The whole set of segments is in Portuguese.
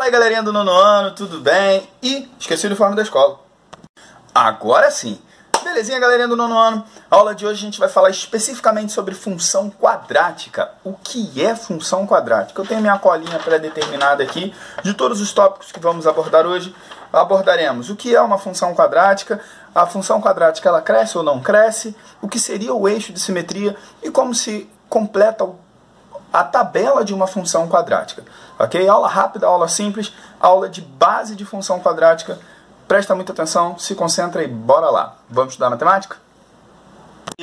aí, galerinha do nono ano, tudo bem? E esqueci o uniforme da escola. Agora sim. Belezinha, galerinha do nono ano? A aula de hoje a gente vai falar especificamente sobre função quadrática. O que é função quadrática? Eu tenho minha colinha pré-determinada aqui de todos os tópicos que vamos abordar hoje. Abordaremos o que é uma função quadrática, a função quadrática ela cresce ou não cresce, o que seria o eixo de simetria e como se completa a tabela de uma função quadrática. Ok? Aula rápida, aula simples, aula de base de função quadrática. Presta muita atenção, se concentra e bora lá. Vamos estudar matemática?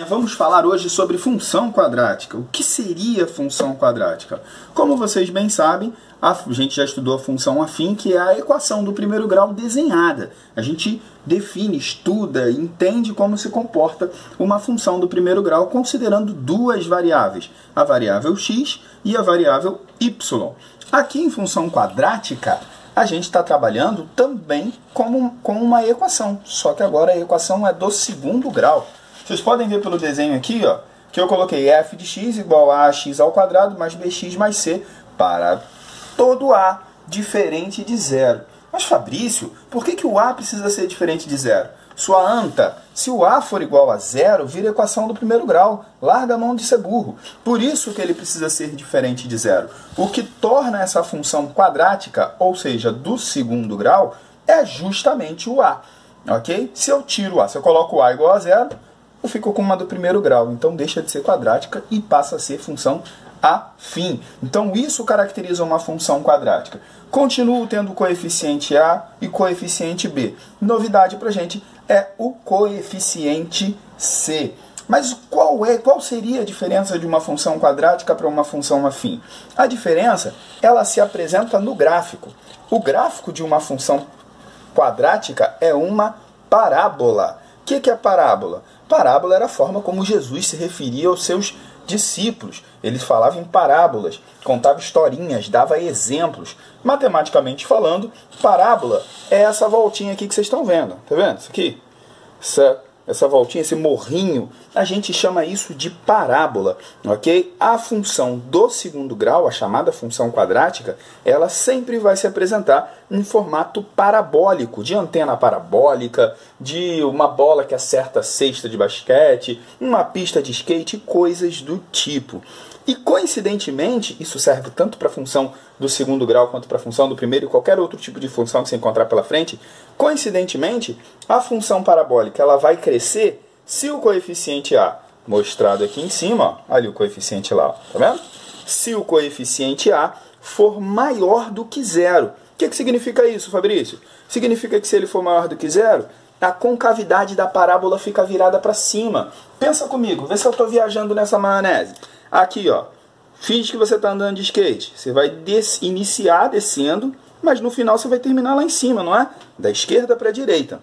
Vamos falar hoje sobre função quadrática. O que seria função quadrática? Como vocês bem sabem, a gente já estudou a função afim, que é a equação do primeiro grau desenhada. A gente define, estuda, entende como se comporta uma função do primeiro grau considerando duas variáveis, a variável x e a variável y. Aqui em função quadrática, a gente está trabalhando também com uma equação, só que agora a equação é do segundo grau. Vocês podem ver pelo desenho aqui, ó, que eu coloquei f de x igual a x ao quadrado mais bx mais c para todo a diferente de zero. Mas Fabrício, por que o a precisa ser diferente de zero? Sua anta, se o a for igual a zero, vira equação do primeiro grau. Larga a mão de ser burro. Por isso que ele precisa ser diferente de zero. O que torna essa função quadrática, ou seja, do segundo grau, é justamente o a. Ok? Se eu tiro o a, se eu coloco o a igual a zero, eu fico com uma do primeiro grau. Então deixa de ser quadrática e passa a ser função afim. Então isso caracteriza uma função quadrática. Continuo tendo coeficiente A e coeficiente B. Novidade pra gente é o coeficiente C. Mas qual seria a diferença de uma função quadrática para uma função afim? A diferença, ela se apresenta no gráfico. O gráfico de uma função quadrática é uma parábola. O que é parábola? Parábola era a forma como Jesus se referia aos seus discípulos. Ele falava em parábolas, contava historinhas, dava exemplos. Matematicamente falando, parábola é essa voltinha aqui que vocês estão vendo. Tá vendo isso aqui? Essa voltinha, esse morrinho, a gente chama isso de parábola, ok? A função do segundo grau, a chamada função quadrática, ela sempre vai se apresentar em formato parabólico, de antena parabólica, de uma bola que acerta a cesta de basquete, uma pista de skate, coisas do tipo. E coincidentemente, isso serve tanto para a função do segundo grau quanto para a função do primeiro e qualquer outro tipo de função que você encontrar pela frente, coincidentemente, a função parabólica ela vai crescer se o coeficiente A, mostrado aqui em cima, ó, ali o coeficiente lá, tá vendo? Se o coeficiente A for maior do que zero. O que significa isso, Fabrício? Significa que se ele for maior do que zero, a concavidade da parábola fica virada para cima. Pensa comigo, vê se eu estou viajando nessa maionese. Aqui, ó, finge que você está andando de skate. Você vai iniciar descendo, mas no final você vai terminar lá em cima, não é? Da esquerda para a direita.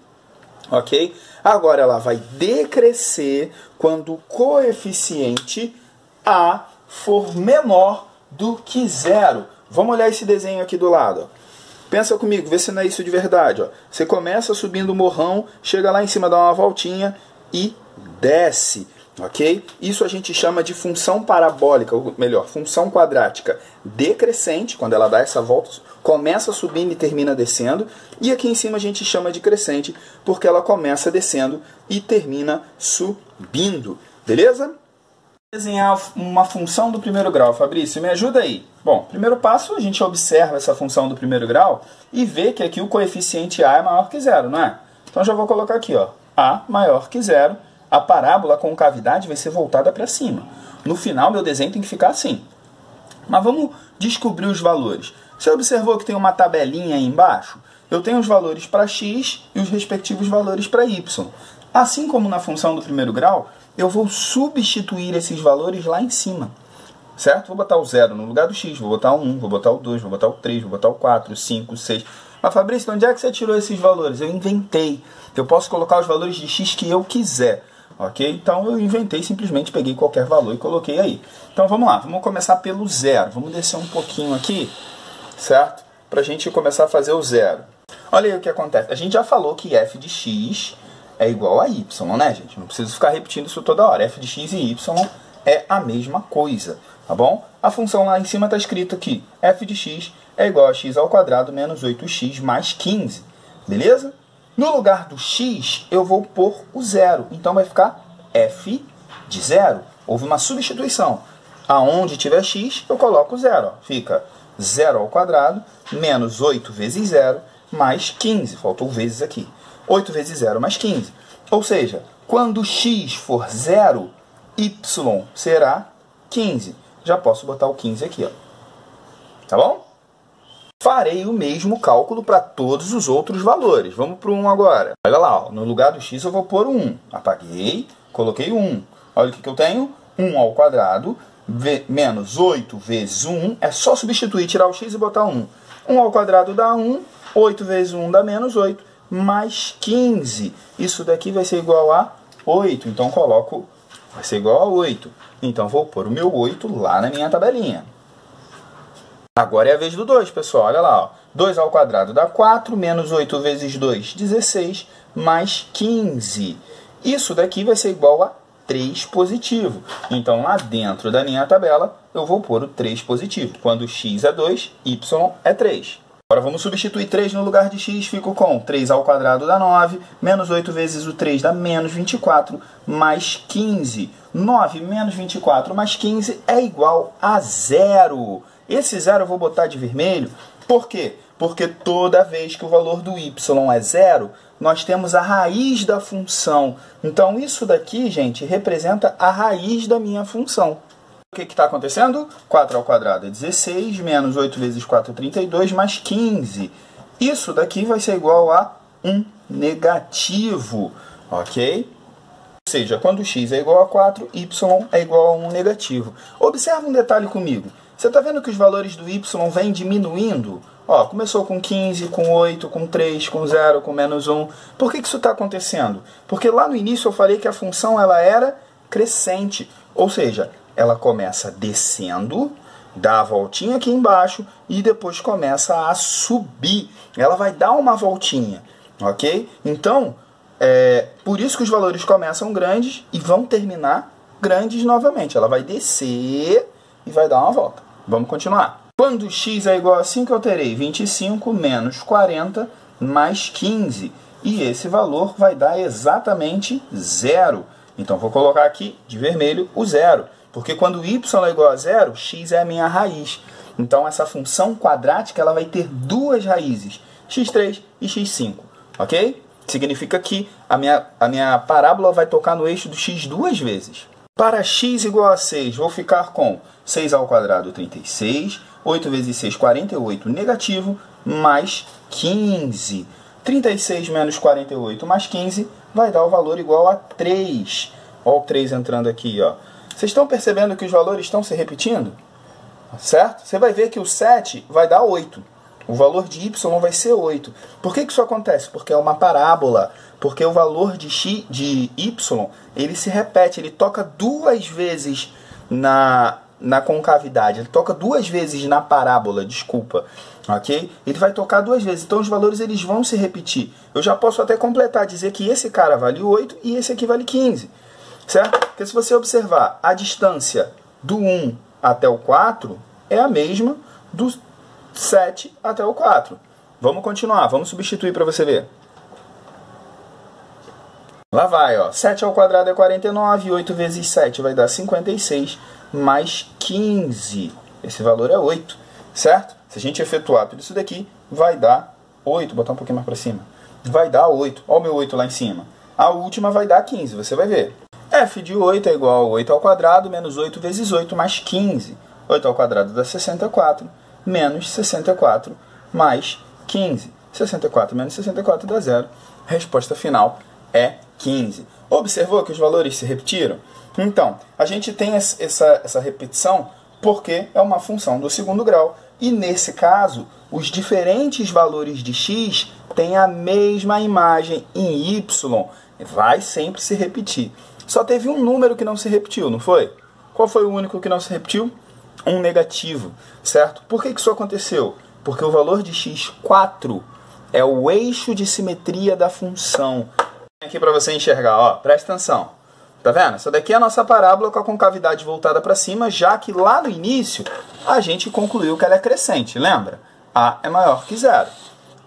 Ok? Agora ela vai decrescer quando o coeficiente A for menor do que zero. Vamos olhar esse desenho aqui do lado. Ó. Pensa comigo, vê se não é isso de verdade. Ó. Você começa subindo o morrão, chega lá em cima, dá uma voltinha e desce. Ok? Isso a gente chama de função parabólica, ou melhor, função quadrática decrescente, quando ela dá essa volta, começa subindo e termina descendo, e aqui em cima a gente chama de crescente, porque ela começa descendo e termina subindo, beleza? Desenhar uma função do primeiro grau, Fabrício, me ajuda aí. Bom, primeiro passo, a gente observa essa função do primeiro grau e vê que aqui o coeficiente A é maior que zero, não é? Então já vou colocar aqui, ó, A maior que zero. A parábola, a concavidade, vai ser voltada para cima. No final, meu desenho tem que ficar assim. Mas vamos descobrir os valores. Você observou que tem uma tabelinha aí embaixo? Eu tenho os valores para x e os respectivos valores para y. Assim como na função do primeiro grau, eu vou substituir esses valores lá em cima. Certo? Vou botar o 0 no lugar do x, vou botar o 1, vou botar o 2, vou botar o 3, vou botar o 4, o 5, o 6... Mas Fabrício, de onde é que você tirou esses valores? Eu inventei. Eu posso colocar os valores de x que eu quiser. Ok? Então eu inventei, simplesmente peguei qualquer valor e coloquei aí. Então vamos lá, vamos começar pelo zero. Vamos descer um pouquinho aqui, certo? Para a gente começar a fazer o zero. Olha aí o que acontece. A gente já falou que f de x é igual a y, né, gente? Não preciso ficar repetindo isso toda hora. F de x e y é a mesma coisa, tá bom? A função lá em cima está escrito aqui, f de x é igual a x ao quadrado menos 8x mais 15. Beleza? No lugar do x, eu vou pôr o zero. Então, vai ficar f de zero. Houve uma substituição. Aonde tiver x, eu coloco zero. Ó. Fica 0 ao quadrado menos 8 vezes 0 mais 15. Faltou vezes aqui. 8 vezes 0 mais 15. Ou seja, quando x for 0, y será 15. Já posso botar o 15 aqui. Ó. Tá bom? Farei o mesmo cálculo para todos os outros valores. Vamos para o 1 agora. Olha lá, ó. No lugar do x eu vou pôr o 1. Apaguei, coloquei o 1. Olha o que eu tenho. 1 ao quadrado menos 8 vezes 1. É só substituir, tirar o x e botar 1. 1 ao quadrado dá 1. 8 vezes 1 dá menos 8. Mais 15. Isso daqui vai ser igual a 8. Então, coloco... Vai ser igual a 8. Então, vou pôr o meu 8 lá na minha tabelinha. Agora é a vez do 2, pessoal. Olha lá. Ó. 2 ao quadrado dá 4. Menos 8 vezes 2, 16. Mais 15. Isso daqui vai ser igual a 3 positivo. Então, lá dentro da minha tabela, eu vou pôr o 3 positivo. Quando x é 2, y é 3. Agora vamos substituir 3 no lugar de x. Fico com 3 ao quadrado dá 9. Menos 8 vezes o 3 dá menos 24. Mais 15. 9 menos 24 mais 15 é igual a 0. Esse 0 eu vou botar de vermelho. Por quê? Porque toda vez que o valor do y é 0, nós temos a raiz da função. Então, isso daqui, gente, representa a raiz da minha função. O que está acontecendo? 4 ao quadrado é 16, menos 8 vezes 4 é 32, mais 15. Isso daqui vai ser igual a 1 negativo, ok? Ou seja, quando x é igual a 4, y é igual a 1 negativo. Observa um detalhe comigo. Você está vendo que os valores do y vêm diminuindo? Ó, começou com 15, com 8, com 3, com 0, com menos 1. Por que isso está acontecendo? Porque lá no início eu falei que a função ela era crescente. Ou seja, ela começa descendo, dá a voltinha aqui embaixo e depois começa a subir. Ela vai dar uma voltinha, ok? Então, por isso que os valores começam grandes e vão terminar grandes novamente. Ela vai descer e vai dar uma volta. Vamos continuar. Quando x é igual a 5, eu terei 25 menos 40 mais 15. E esse valor vai dar exatamente 0. Então, vou colocar aqui de vermelho o 0. Porque quando y é igual a 0, x é a minha raiz. Então, essa função quadrática ela vai ter duas raízes, x3 e x5. Ok? Significa que a minha parábola vai tocar no eixo do x duas vezes. Para x igual a 6, vou ficar com 6 ao quadrado, 36. 8 vezes 6, 48, negativo, mais 15. 36 menos 48 mais 15 vai dar o valor igual a 3. Olha o 3 entrando aqui, ó. Vocês estão percebendo que os valores estão se repetindo? Certo? Você vai ver que o 7 vai dar 8. O valor de y vai ser 8. Por que isso acontece? Porque é uma parábola. Porque o valor de y, ele se repete, ele toca duas vezes na concavidade, ele toca duas vezes na parábola, desculpa, ok? Ele vai tocar duas vezes, então os valores eles vão se repetir. Eu já posso até completar, dizer que esse cara vale 8 e esse aqui vale 15, certo? Porque se você observar, a distância do 1 até o 4 é a mesma do 7 até o 4. Vamos continuar, vamos substituir para você ver. Lá vai, ó. 7 ao quadrado é 49, 8 vezes 7 vai dar 56, mais 15. Esse valor é 8, certo? Se a gente efetuar tudo isso daqui, vai dar 8. Vou botar um pouquinho mais para cima. Vai dar 8. Olha o meu 8 lá em cima. A última vai dar 15, você vai ver. F de 8 é igual a 8 ao quadrado menos 8 vezes 8 mais 15. 8 ao quadrado dá 64, menos 64 mais 15. 64 menos 64 dá 0. Resposta final é 15. Observou que os valores se repetiram? Então, a gente tem essa repetição porque é uma função do segundo grau. E nesse caso, os diferentes valores de x têm a mesma imagem em y. Vai sempre se repetir. Só teve um número que não se repetiu, não foi? Qual foi o único que não se repetiu? Um negativo, certo? Por que isso aconteceu? Porque o valor de x, 4, é o eixo de simetria da função. Aqui para você enxergar, ó, presta atenção. Tá vendo? Essa daqui é a nossa parábola com a concavidade voltada para cima, já que lá no início a gente concluiu que ela é crescente, lembra? A é maior que zero.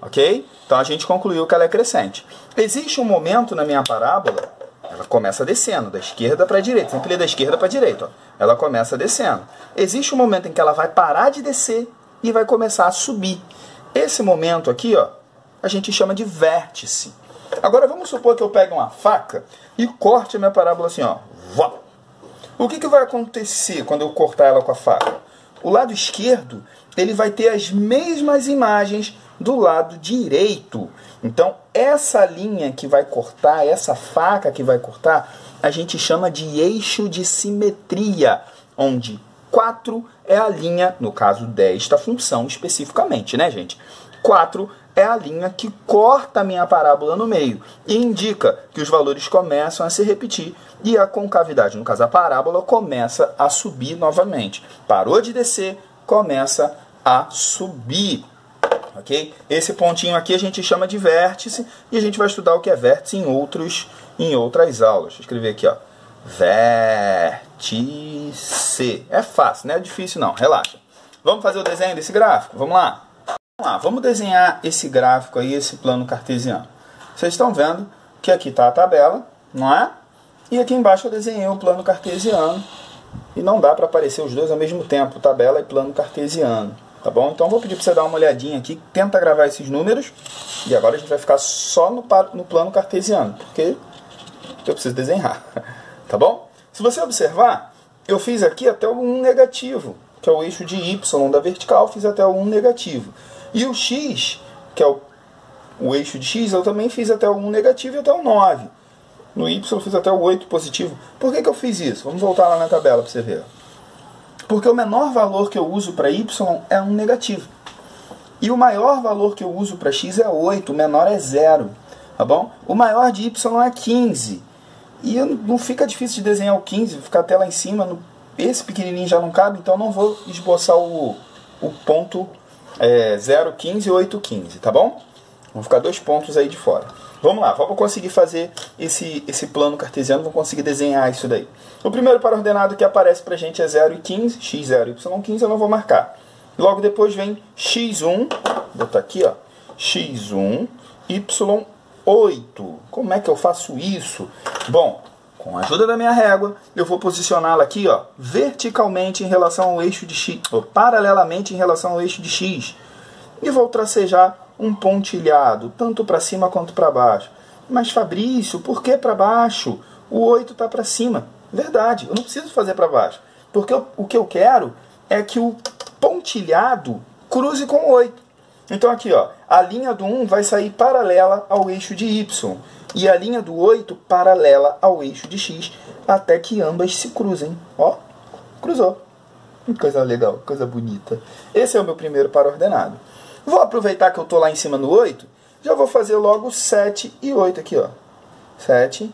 Ok? Então a gente concluiu que ela é crescente. Existe um momento na minha parábola, ela começa descendo, da esquerda para a direita. Sempre ler da esquerda para a direita. Ó. Ela começa descendo. Existe um momento em que ela vai parar de descer e vai começar a subir. Esse momento aqui, ó, a gente chama de vértice. Agora vamos supor que eu pegue uma faca e corte a minha parábola assim, ó. O que vai acontecer quando eu cortar ela com a faca? O lado esquerdo, ele vai ter as mesmas imagens do lado direito. Então, essa linha que vai cortar, essa faca que vai cortar, a gente chama de eixo de simetria, onde 4 é a linha, no caso desta função especificamente, né, gente? 4 é a linha que corta a minha parábola no meio e indica que os valores começam a se repetir e a concavidade, no caso a parábola, começa a subir novamente. Parou de descer, começa a subir. Ok? Esse pontinho aqui a gente chama de vértice e a gente vai estudar o que é vértice em outras aulas. Deixa eu escrever aqui, ó. Vértice. É fácil, não é difícil não, relaxa. Vamos fazer o desenho desse gráfico? Vamos lá? Vamos desenhar esse gráfico aí, esse plano cartesiano. Vocês estão vendo que aqui está a tabela, não é? E aqui embaixo eu desenhei o plano cartesiano. E não dá para aparecer os dois ao mesmo tempo, tabela e plano cartesiano. Tá bom? Então vou pedir para você dar uma olhadinha aqui, tenta gravar esses números. E agora a gente vai ficar só no plano cartesiano, porque eu preciso desenhar. Tá bom? Se você observar, eu fiz aqui até o 1 negativo, que é o eixo de Y da vertical, fiz até o 1 negativo. E o X, que é o eixo de X, eu também fiz até o 1 negativo e até o 9. No Y eu fiz até o 8 positivo. Por que eu fiz isso? Vamos voltar lá na tabela para você ver. Porque o menor valor que eu uso para Y é 1 negativo. E o maior valor que eu uso para X é 8, o menor é 0. Tá bom? O maior de Y é 15. E não fica difícil de desenhar o 15, ficar até lá em cima. Esse pequenininho já não cabe, então não vou esboçar o ponto 0, 15 e 8, 15, tá bom? Vão ficar 2 pontos aí de fora. Vamos lá, vamos conseguir fazer esse plano cartesiano, vamos conseguir desenhar isso daí. O primeiro par-ordenado que aparece pra gente é 0 e 15, x0, y15, eu não vou marcar. Logo depois vem x1, vou botar aqui, ó, x1, y8. Como é que eu faço isso? Bom, com a ajuda da minha régua, eu vou posicioná-la aqui, ó, verticalmente em relação ao eixo de x, ou paralelamente em relação ao eixo de x. E vou tracejar um pontilhado, tanto para cima quanto para baixo. Mas Fabrício, por que para baixo? O 8 está para cima. Verdade, eu não preciso fazer para baixo. Porque o que eu quero é que o pontilhado cruze com o 8. Então aqui, ó, a linha do 1 vai sair paralela ao eixo de Y. E a linha do 8 paralela ao eixo de X, até que ambas se cruzem. Ó, cruzou. Que coisa legal, coisa bonita. Esse é o meu primeiro par-ordenado. Vou aproveitar que eu estou lá em cima no 8, já vou fazer logo 7 e 8 aqui, ó. 7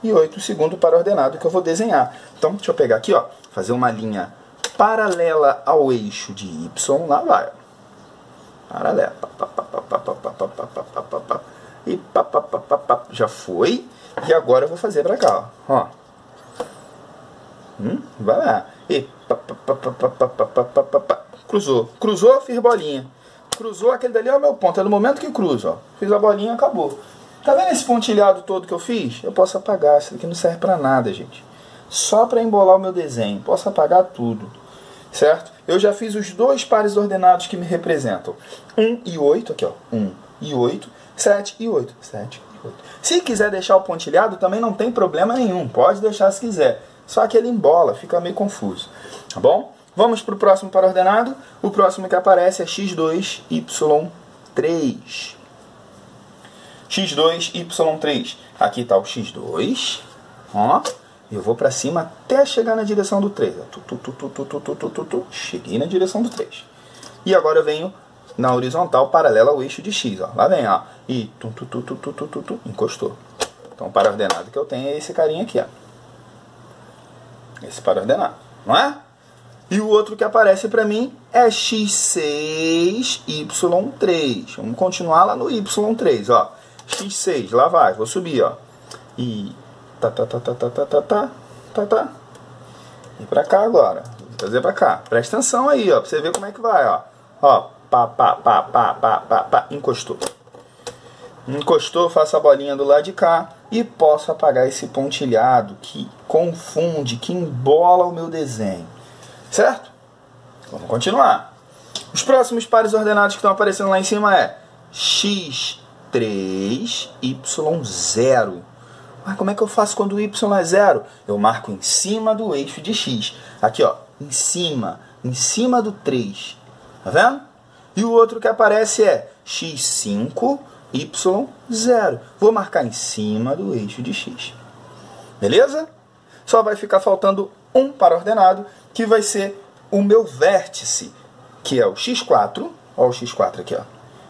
e 8, o segundo par-ordenado que eu vou desenhar. Então, deixa eu pegar aqui, ó, fazer uma linha paralela ao eixo de Y, lá vai, ó. Paralela. E já foi. E agora eu vou fazer pra cá, ó. Vai lá. E cruzou. Cruzou, fiz bolinha. Cruzou, aquele dali é o meu ponto. É no momento que cruzo, ó. Fiz a bolinha, acabou. Tá vendo esse pontilhado todo que eu fiz? Eu posso apagar. Isso aqui não serve pra nada, gente. Só pra embolar o meu desenho. Posso apagar tudo. Certo? Eu já fiz os dois pares ordenados que me representam. 1 e 8, aqui ó. 1 e 8. 7 e 8. 7 e 8. Se quiser deixar o pontilhado, também não tem problema nenhum. Pode deixar se quiser. Só que ele embola, fica meio confuso. Tá bom? Vamos para o próximo par ordenado. O próximo que aparece é x2, y3. x2, y3. Aqui está o x2. Ó. Eu vou para cima até chegar na direção do 3. Cheguei na direção do 3. E agora eu venho na horizontal paralela ao eixo de x. Ó. Lá vem, ó. E encostou. Então o par ordenado que eu tenho é esse carinha aqui, ó. Esse par ordenado, não é? E o outro que aparece para mim é x6, y3. Vamos continuar lá no y3, ó. x6, lá vai, vou subir, ó. E E pra cá agora. Vou fazer pra cá. Presta atenção aí, ó, pra você ver como é que vai, ó. Ó, Encostou. Encostou, faço a bolinha do lado de cá e posso apagar esse pontilhado que confunde, que embola o meu desenho. Certo? Vamos continuar. Os próximos pares ordenados que estão aparecendo lá em cima é x3, y0. Mas como é que eu faço quando o y é 0? Eu marco em cima do eixo de x. Aqui, ó, em cima do 3. Tá vendo? E o outro que aparece é x5, y0. Vou marcar em cima do eixo de x. Beleza? Só vai ficar faltando um par ordenado, que vai ser o meu vértice, que é o x4. Ó, o x4 aqui, ó.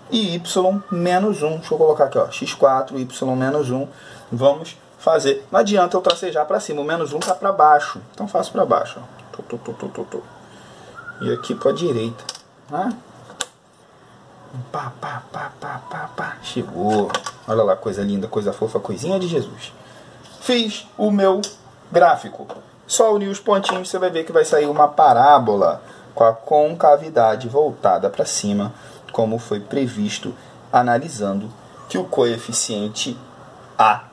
E y menos 1. Deixa eu colocar aqui, ó. x4, y menos 1. Vamos fazer. Não adianta eu tracejar para cima. O menos 1 está para baixo. Então faço para baixo, ó. E aqui para a direita. Né? Chegou. Olha lá, coisa linda, coisa fofa, coisinha de Jesus. Fiz o meu gráfico. Só unir os pontinhos, você vai ver que vai sair uma parábola com a concavidade voltada para cima, como foi previsto, analisando que o coeficiente A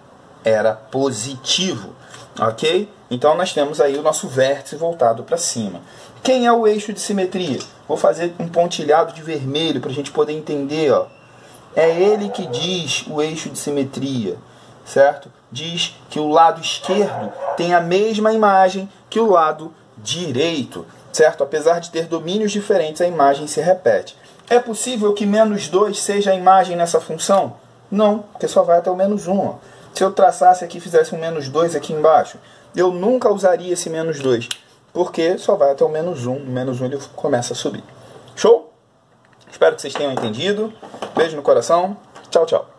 era positivo. Ok? Então nós temos aí o nosso vértice voltado para cima. Quem é o eixo de simetria? Vou fazer um pontilhado de vermelho para a gente poder entender. Ó. É ele que diz o eixo de simetria, certo? Diz que o lado esquerdo tem a mesma imagem que o lado direito, certo? Apesar de ter domínios diferentes, a imagem se repete. É possível que menos 2 seja a imagem nessa função? Não, porque só vai até o menos 1. Ó. Se eu traçasse aqui e fizesse um menos 2 aqui embaixo, eu nunca usaria esse menos 2, porque só vai até o menos 1. O menos 1 ele começa a subir. Show? Espero que vocês tenham entendido. Beijo no coração. Tchau, tchau.